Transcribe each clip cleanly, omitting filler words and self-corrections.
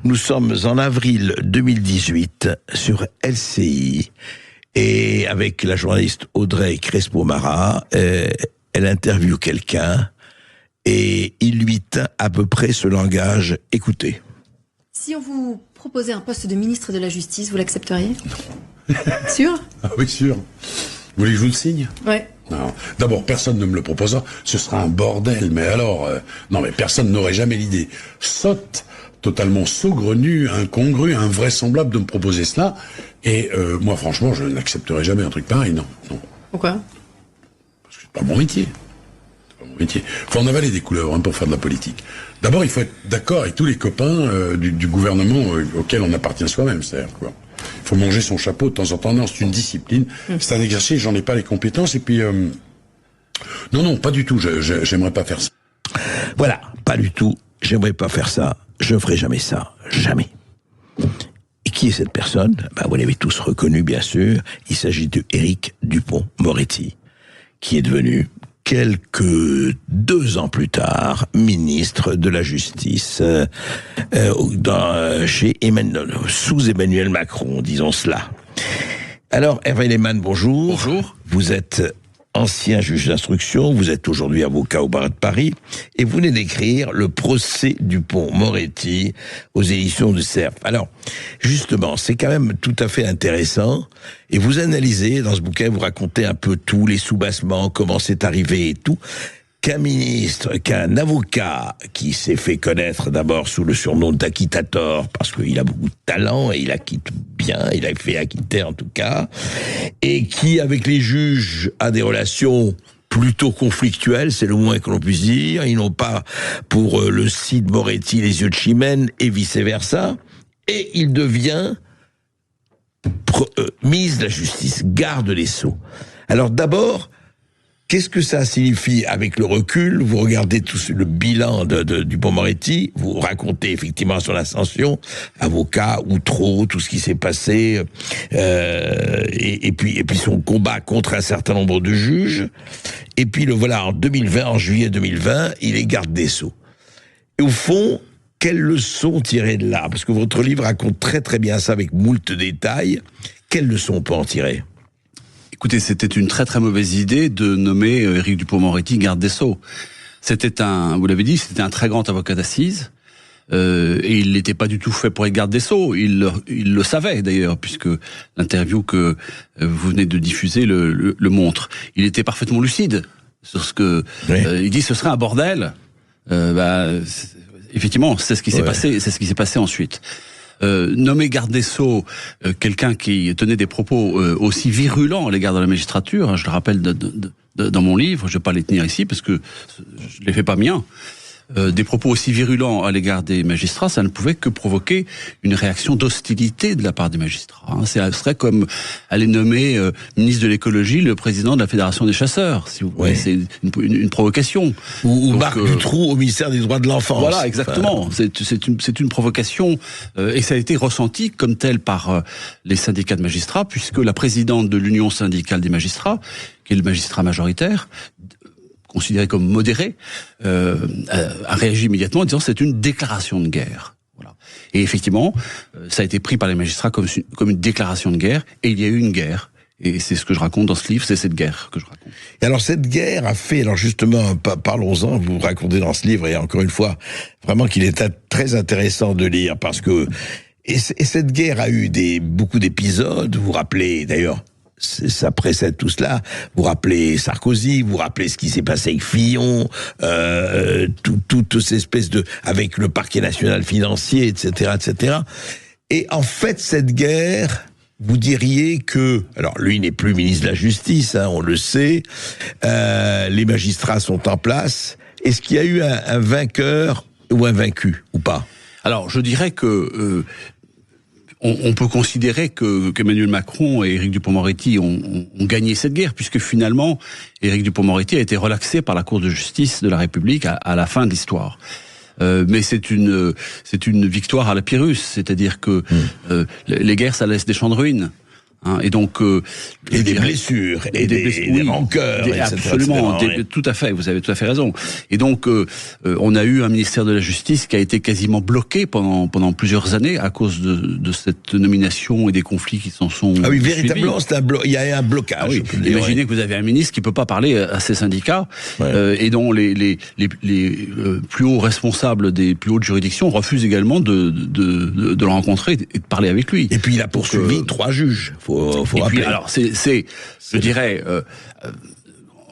Nous sommes en avril 2018 sur LCI et avec la journaliste Audrey Crespo-Mara, elle interviewe quelqu'un et il lui tint à peu près ce langage. Écoutez. Si on vous proposait un poste de ministre de la Justice, vous l'accepteriez? Sûr? Ah oui, sûr. Vous voulez que je vous le signe? Ouais. Non. D'abord, personne ne me le proposera. Ce sera un bordel. Mais alors, non, mais personne n'aurait jamais l'idée sotte, totalement saugrenue, incongrue, invraisemblable de me proposer cela. Et moi, franchement, je n'accepterai jamais un truc pareil. Non, non. Pourquoi? Parce que c'est pas mon métier. C'est pas mon métier. Faut en avaler des couleuvres pour faire de la politique. D'abord, il faut être d'accord avec tous les copains du gouvernement auquel on appartient soi-même. C'est-à-dire quoi. Il faut manger son chapeau de temps en temps. Non, c'est une discipline. C'est un exercice, j'en ai pas les compétences. Et puis, non, pas du tout. J'aimerais pas faire ça. Voilà, pas du tout. J'aimerais pas faire ça. Je ferai jamais ça. Jamais. Et qui est cette personne? Vous l'avez tous reconnu, bien sûr. Il s'agit de Éric Dupond-Moretti, qui est devenu, quelques 2 ans plus tard, ministre de la Justice sous Emmanuel Macron, disons cela. Alors, Hervé Lehmann, bonjour. Bonjour. Vous êtes ancien juge d'instruction, vous êtes aujourd'hui avocat au barreau de Paris, et vous venez d'écrire Le procès Dupond-Moretti aux éditions du Cerf. Alors, justement, c'est quand même tout à fait intéressant, et vous analysez, dans ce bouquin, vous racontez un peu tout, les soubassements, comment c'est arrivé et tout, qu'un avocat qui s'est fait connaître d'abord sous le surnom d'acquittator, parce qu'il a beaucoup de talent et il acquitte bien, il a fait acquitter en tout cas, et qui, avec les juges, a des relations plutôt conflictuelles, c'est le moins que l'on puisse dire. Ils n'ont pas, pour le Cid Moretti, les yeux de Chimène, et vice-versa. Et il devient ministre de la Justice, garde des Sceaux. Alors d'abord, qu'est-ce que ça signifie avec le recul? Vous regardez tout le bilan de Dupond-Moretti, vous racontez effectivement son ascension, avocat ou trop, tout ce qui s'est passé, et puis son combat contre un certain nombre de juges. Et puis le voilà en juillet 2020, il est garde des Sceaux. Et au fond, quelles leçons tirer de là? Parce que votre livre raconte très très bien ça avec moult détails. Quelles leçons on peut en tirer? Écoutez, c'était une très très mauvaise idée de nommer Éric Dupond-Moretti garde des Sceaux. Vous l'avez dit, c'était un très grand avocat d'assises, et il n'était pas du tout fait pour être garde des Sceaux. Il le savait d'ailleurs, puisque l'interview que vous venez de diffuser le montre. Il était parfaitement lucide sur ce que il dit. Ce serait un bordel. Effectivement, c'est ce qui s'est passé. C'est ce qui s'est passé ensuite. Nommer garde des Sceaux quelqu'un qui tenait des propos aussi virulents à l'égard de la magistrature, je le rappelle dans mon livre, je ne vais pas les tenir ici parce que je les fais pas miens. Des propos aussi virulents à l'égard des magistrats, ça ne pouvait que provoquer une réaction d'hostilité de la part des magistrats. Ce serait comme aller nommer ministre de l'écologie le président de la Fédération des chasseurs, si vous voulez. C'est une provocation. Ou Marc Dutroux au ministère des droits de l'enfance. Voilà, exactement. Enfin, c'est une provocation, et ça a été ressenti comme tel par les syndicats de magistrats, puisque la présidente de l'Union syndicale des magistrats, qui est le magistrat majoritaire, considéré comme modéré, a réagi immédiatement en disant c'est une déclaration de guerre. Voilà. Et effectivement, ça a été pris par les magistrats comme une déclaration de guerre, et il y a eu une guerre. Et c'est ce que je raconte dans ce livre, c'est cette guerre que je raconte. Et alors cette guerre a fait, alors justement, parlons-en, vous racontez dans ce livre, et encore une fois, vraiment qu'il est très intéressant de lire, parce que, et cette guerre a eu beaucoup d'épisodes, vous vous rappelez d'ailleurs, ça précède tout cela. Vous rappelez Sarkozy, vous rappelez ce qui s'est passé avec Fillon, toute cette espèce avec le parquet national financier, etc., etc. Et en fait, cette guerre, vous diriez que, alors lui n'est plus ministre de la Justice, on le sait, les magistrats sont en place. Est-ce qu'il y a eu un vainqueur ou un vaincu, ou pas? Alors, je dirais que on peut considérer qu'Emmanuel Macron et Éric Dupond-Moretti ont gagné cette guerre, puisque finalement, Éric Dupond-Moretti a été relaxé par la Cour de justice de la République à la fin de l'histoire. Mais c'est une victoire à la Pyrrhus, c'est-à-dire que les guerres, ça laisse des champs de ruines. Et donc et des blessures et des rancœurs, etc., absolument, tout à fait, vous avez tout à fait raison. Et donc on a eu un ministère de la Justice qui a été quasiment bloqué pendant plusieurs années à cause de cette nomination et des conflits qui s'en sont oui, véritablement, il y a un blocage. Ah oui. Imaginez que vous avez un ministre qui peut pas parler à ses syndicats et dont les plus hauts responsables des plus hautes juridictions refusent également de le rencontrer et de parler avec lui. Et puis il a poursuivi 3 juges. Faut rappeler. Puis, alors je dirais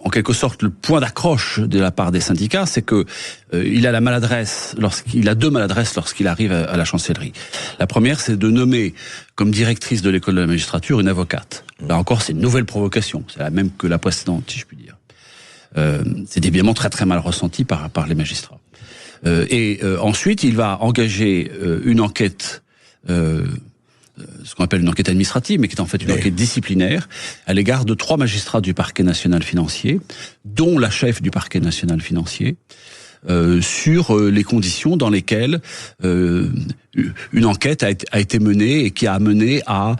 en quelque sorte le point d'accroche de la part des syndicats, c'est que il a deux maladresses lorsqu'il arrive à la chancellerie. La première, c'est de nommer comme directrice de l'école de la magistrature une avocate. Là encore, c'est une nouvelle provocation, c'est la même que la précédente, si je puis dire. C'est évidemment très très mal ressenti par les magistrats. Ensuite, il va engager une enquête. Ce qu'on appelle une enquête administrative, mais qui est en fait une enquête disciplinaire, à l'égard de 3 magistrats du parquet national financier, dont la chef du parquet national financier, sur les conditions dans lesquelles une enquête a été menée et qui a amené à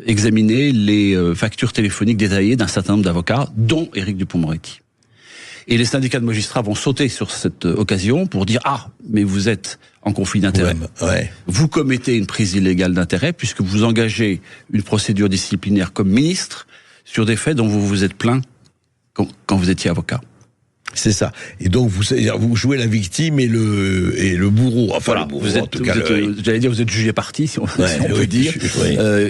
examiner les factures téléphoniques détaillées d'un certain nombre d'avocats, dont Éric Dupond-Moretti. Et les syndicats de magistrats vont sauter sur cette occasion pour dire « Ah, mais vous êtes en conflit d'intérêts. Vous commettez une prise illégale d'intérêt puisque vous engagez une procédure disciplinaire comme ministre sur des faits dont vous vous êtes plaint quand vous étiez avocat. » C'est ça. Et donc vous jouez la victime et le bourreau. Enfin, voilà, le bourreau, j'allais dire, vous êtes jugé parti, si on peut dire.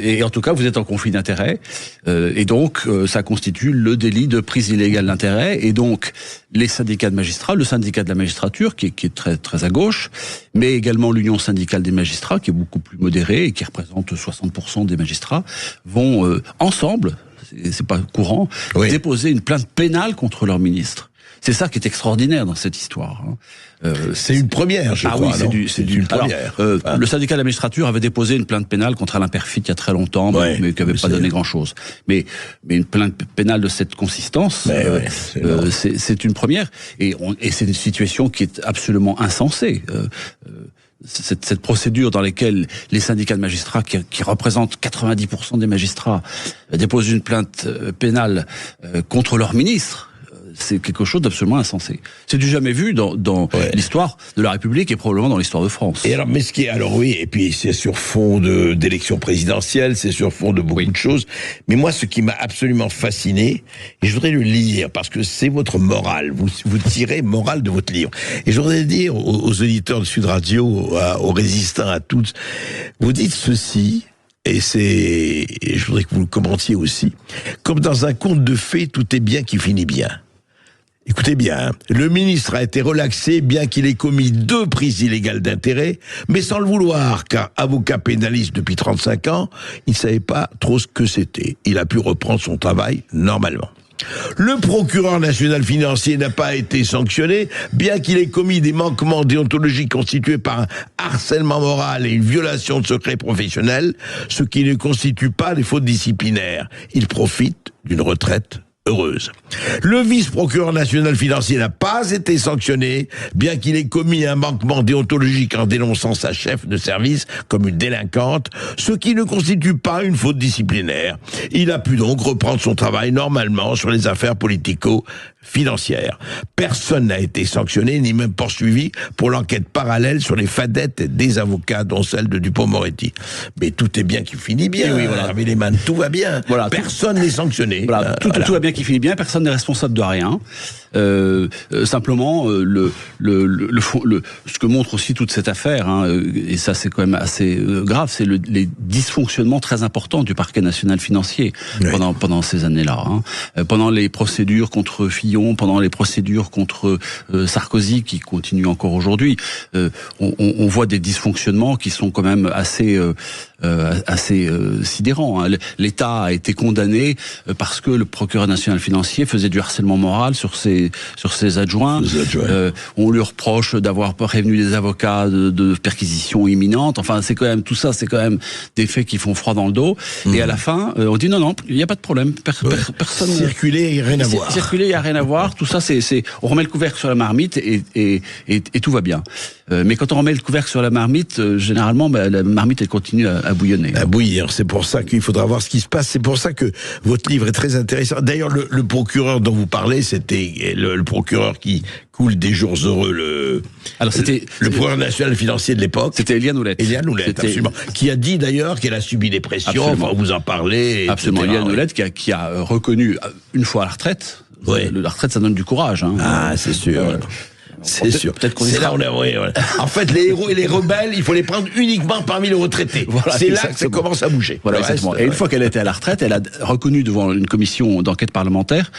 Et en tout cas, vous êtes en conflit d'intérêts. Et donc, ça constitue le délit de prise illégale d'intérêt. Et donc, les syndicats de magistrats, le syndicat de la magistrature, qui est très très à gauche, mais également l'Union syndicale des magistrats, qui est beaucoup plus modérée et qui représente 60% des magistrats, vont ensemble, c'est pas courant, déposer une plainte pénale contre leur ministre. C'est ça qui est extraordinaire dans cette histoire. C'est une première, je crois. Oui, c'est une première. Le syndicat de la magistrature avait déposé une plainte pénale contre Alain Peyrefitte il y a très longtemps, mais qui n'avait pas donné grand-chose. Mais une plainte pénale de cette consistance, c'est une première. Et c'est une situation qui est absolument insensée. Cette procédure dans laquelle les syndicats de magistrats, qui représentent 90% des magistrats, déposent une plainte pénale contre leur ministre, c'est quelque chose d'absolument insensé. C'est du jamais vu dans l'histoire de la République et probablement dans l'histoire de France. Et alors, mais ce qui est, et puis c'est sur fond d'élections présidentielles, c'est sur fond de beaucoup de choses. Mais moi, ce qui m'a absolument fasciné, et je voudrais le lire parce que c'est votre morale. Vous tirez morale de votre livre. Et je voudrais dire aux auditeurs de Sud Radio, aux résistants, à tous, vous dites ceci. Et je voudrais que vous le commentiez aussi. Comme dans un conte de fées, tout est bien qui finit bien. Écoutez bien, le ministre a été relaxé bien qu'il ait commis 2 prises illégales d'intérêt, mais sans le vouloir, car avocat pénaliste depuis 35 ans, il ne savait pas trop ce que c'était. Il a pu reprendre son travail normalement. Le procureur national financier n'a pas été sanctionné, bien qu'il ait commis des manquements déontologiques constitués par un harcèlement moral et une violation de secret professionnel, ce qui ne constitue pas des fautes disciplinaires. Il profite d'une retraite heureuse. Le vice-procureur national financier n'a pas été sanctionné, bien qu'il ait commis un manquement déontologique en dénonçant sa chef de service comme une délinquante, ce qui ne constitue pas une faute disciplinaire. Il a pu donc reprendre son travail normalement sur les affaires politico-financières. Personne n'a été sanctionné, ni même poursuivi pour l'enquête parallèle sur les fadettes des avocats, dont celle de Dupond-Moretti. Mais tout est bien qui finit bien. Oui, voilà. Véléman, tout va bien. Voilà, personne n'est sanctionné. Voilà, tout va bien qui finit bien, personne n'est responsable de rien. Simplement, ce que montre aussi toute cette affaire, et ça c'est quand même assez grave, c'est les dysfonctionnements très importants du parquet national financier pendant ces années-là. Pendant les procédures contre Fillon, pendant les procédures contre Sarkozy, qui continuent encore aujourd'hui, on voit des dysfonctionnements qui sont quand même assez sidérants. L'État a été condamné parce que le procureur national financier faisait du harcèlement moral sur ses adjoints. On lui reproche d'avoir prévenu des avocats de perquisition imminente. Enfin, c'est quand même tout ça, c'est quand même des faits qui font froid dans le dos. Et à la fin, on dit non, il n'y a pas de problème. Personne. Circuler, il n'y a rien à voir. Circuler, il n'y a rien à voir. Tout ça, on remet le couvercle sur la marmite et tout va bien. Mais quand on remet le couvercle sur la marmite, généralement, la marmite elle continue à à bouillonner. À bouillir. C'est pour ça qu'il faudra voir ce qui se passe. C'est pour ça que votre livre est très intéressant. D'ailleurs, le procureur dont vous parlez, c'était le procureur qui coule des jours heureux, le procureur national financier de l'époque. C'était Éliane Houlette. Éliane Houlette, absolument. Qui a dit d'ailleurs qu'elle a subi des pressions. Absolument. Enfin, vous en parlez. Absolument. Éliane Houlette qui a reconnu, une fois à la retraite, la retraite, ça donne du courage. Hein. Ah, c'est sûr. C'est sûr. Peut-être qu'on là, voilà. En fait, les héros et les rebelles, il faut les prendre uniquement parmi les retraités. Voilà, c'est là que ça commence à bouger. Voilà, exactement. Et une fois qu'elle était à la retraite, elle a reconnu devant une commission d'enquête parlementaire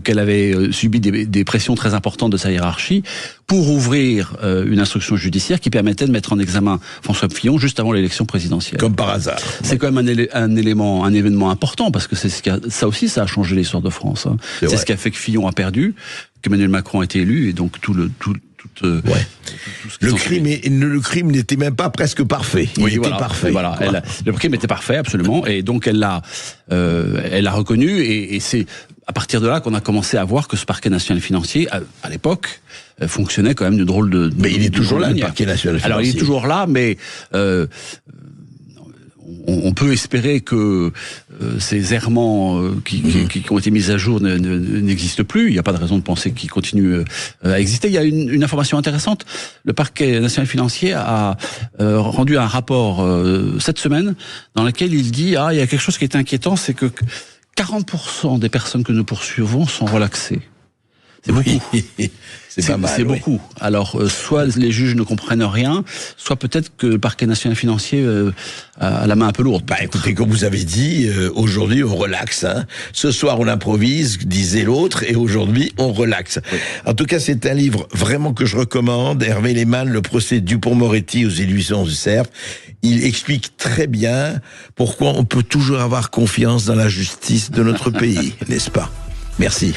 qu'elle avait subi des pressions très importantes de sa hiérarchie pour ouvrir une instruction judiciaire qui permettait de mettre en examen François Fillon juste avant l'élection présidentielle. Comme par hasard. C'est quand même un événement important parce que c'est ça aussi, ça a changé l'histoire de France. Hein. C'est ce qui a fait que Fillon a perdu, qu'Emmanuel Macron a été élu et donc tout le crime n'était même pas presque parfait. Il était parfait. Voilà, le crime était parfait, absolument. Et donc elle l'a reconnu et c'est à partir de là qu'on a commencé à voir que ce parquet national financier, à l'époque, fonctionnait quand même de drôle de. Mais il est toujours là, le parquet national financier. Alors il est toujours là, mais on peut espérer que ces errements qui ont été mis à jour n'existent plus. Il n'y a pas de raison de penser qu'ils continuent à exister. Il y a une information intéressante. Le parquet national financier a rendu un rapport cette semaine dans lequel il dit il y a quelque chose qui est inquiétant, c'est que 40% des personnes que nous poursuivons sont relaxées. C'est beaucoup. C'est pas mal. C'est beaucoup. Alors, soit les juges ne comprennent rien, soit peut-être que le parquet national financier a la main un peu lourde. Bah écoutez, comme vous avez dit, aujourd'hui on relaxe. Hein. Ce soir on improvise, disait l'autre, et aujourd'hui on relaxe. Oui. En tout cas, c'est un livre vraiment que je recommande. Hervé Lehmann, le procès Dupond-Moretti aux éditions du Cerf. Il explique très bien pourquoi on peut toujours avoir confiance dans la justice de notre pays, n'est-ce pas? Merci.